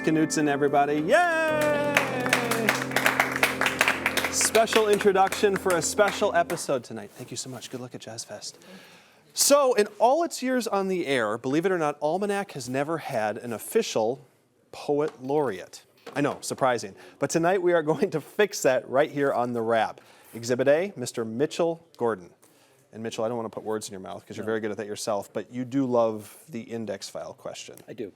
Knutson, everybody. Yay! Special introduction for a special episode tonight. Thank you so much. Good luck at Jazz Fest. So, in all its years on the air, believe it or not, Almanac has never had an official poet laureate. I know, surprising. But tonight we are going to fix that right here on the wrap. Exhibit A, Mr. Mitchell Gordon. And Mitchell, I don't want to put words in your mouth because you're very good at that yourself, but you do love the index file question. I do.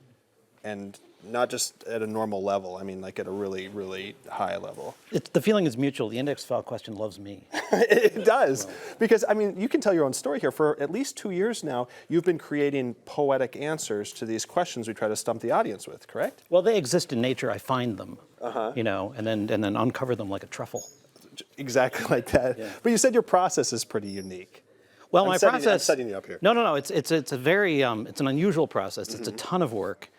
And not just at a normal level, I mean like at a really, really high level. The feeling is mutual. The index file question loves me. It does. Because, I mean, you can tell your own story here. For at least 2 years now, you've been creating poetic answers to these questions we try to stump the audience with, correct? Well, they exist in nature. I find them, you know, and then uncover them like a truffle. Exactly like that. Yeah. But you said your process is pretty unique. Well, my process. I'm setting you up here. No. It's a very it's an unusual process. It's a ton of work.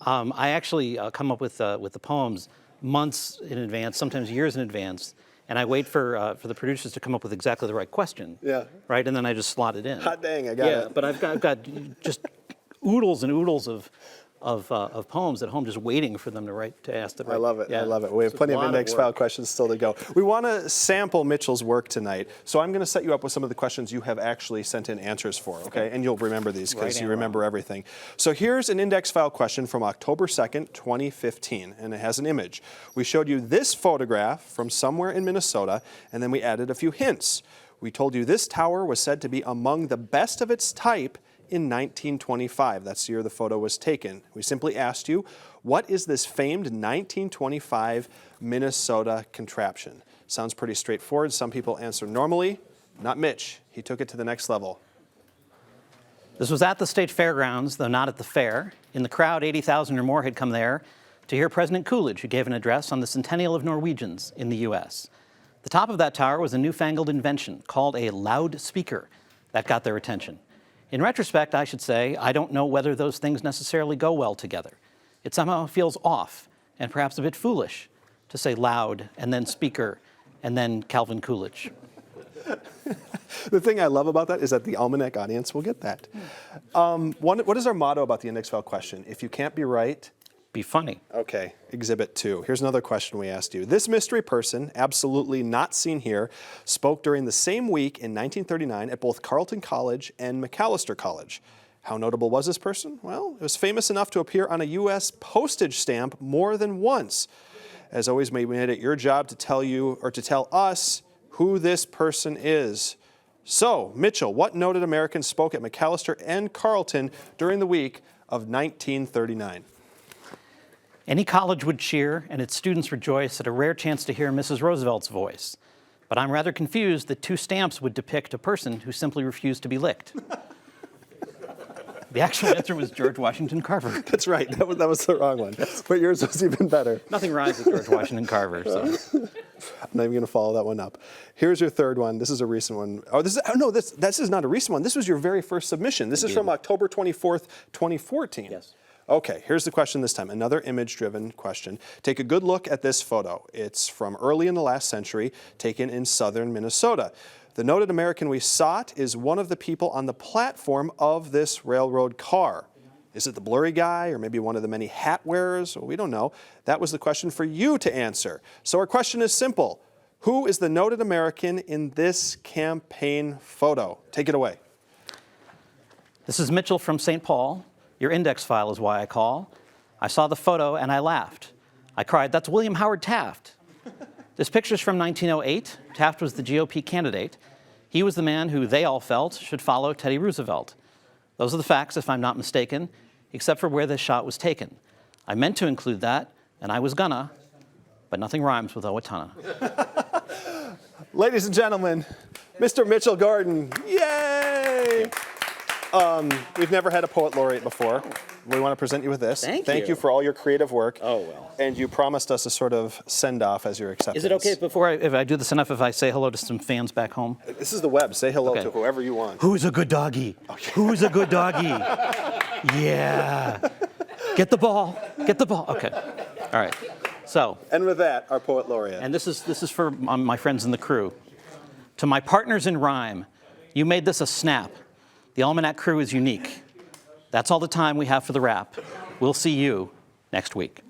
I actually come up with the poems months in advance, sometimes years in advance, and I wait for the producers to come up with exactly the right question. Yeah. Right, and then I just slot it in. Hot dang, I got it. Yeah, but I've got just oodles and oodles of poems at home, just waiting for them to ask the right. I love it. Yeah. I love it. We have plenty of index file questions still to go. We want to sample Mitchell's work tonight, so I'm going to set you up with some of the questions you have actually sent in answers for, okay? And you'll remember these because you remember everything. So here's an index file question from October 2nd, 2015, and it has an image. We showed you this photograph from somewhere in Minnesota, and then we added a few hints. We told you this tower was said to be among the best of its type in 1925. That's the year the photo was taken. We simply asked you, what is this famed 1925 Minnesota contraption? Sounds pretty straightforward. Some people answer normally. Not Mitch. He took it to the next level. This was at the state fairgrounds, though not at the fair. In the crowd, 80,000 or more had come there to hear President Coolidge, who gave an address on the centennial of Norwegians in the U.S. The top of that tower was a newfangled invention called a loudspeaker. That got their attention. In retrospect, I should say, I don't know whether those things necessarily go well together. It somehow feels off and perhaps a bit foolish to say loud and then speaker and then Calvin Coolidge. The thing I love about that is that the Almanac audience will get that. What is our motto about the index file question? If you can't be right, be funny. Okay, Exhibit 2. Here's another question we asked you. This mystery person, absolutely not seen here, spoke during the same week in 1939 at both Carleton College and Macalester College. How notable was this person? Well, it was famous enough to appear on a U.S. postage stamp more than once. As always, we made it your job to tell you, or to tell us, who this person is. So, Mitchell, what noted American spoke at Macalester and Carleton during the week of 1939? Any college would cheer and its students rejoice at a rare chance to hear Mrs. Roosevelt's voice. But I'm rather confused that 2 stamps would depict a person who simply refused to be licked. The actual answer was George Washington Carver. That's right. That was the wrong one. But yours was even better. Nothing rhymes with George Washington Carver. So. I'm not even going to follow that one up. Here's your third one. This is a recent one. Oh, this is not a recent one. This was your very first submission. This is from October 24th, 2014. Yes. Okay, here's the question this time, another image-driven question. Take a good look at this photo. It's from early in the last century, taken in southern Minnesota. The noted American we sought is one of the people on the platform of this railroad car. Is it the blurry guy or maybe one of the many hat wearers? Well, we don't know. That was the question for you to answer. So our question is simple. Who is the noted American in this campaign photo? Take it away. This is Mitchell from St. Paul. Your index file is why I call. I saw the photo and I laughed. I cried, that's William Howard Taft. This picture's from 1908. Taft was the GOP candidate. He was the man who they all felt should follow Teddy Roosevelt. Those are the facts, if I'm not mistaken, except for where this shot was taken. I meant to include that, and I was gonna, but nothing rhymes with Owatonna. Ladies and gentlemen, Mr. Mitchell Gordon, yay! We've never had a poet laureate before. We want to present you with this. Thank you for all your creative work. Oh, well. And you promised us a sort of send-off as your acceptance. Is it okay if I do this enough if I say hello to some fans back home? This is the web. Say hello to whoever you want. Who's a good doggy? Okay. Who's a good doggy? Yeah. Get the ball. Get the ball. Okay. All right. So. And with that, our poet laureate. And this is for my friends in the crew. To my partners in rhyme, you made this a snap. The Almanac crew is unique. That's all the time we have for the wrap. We'll see you next week.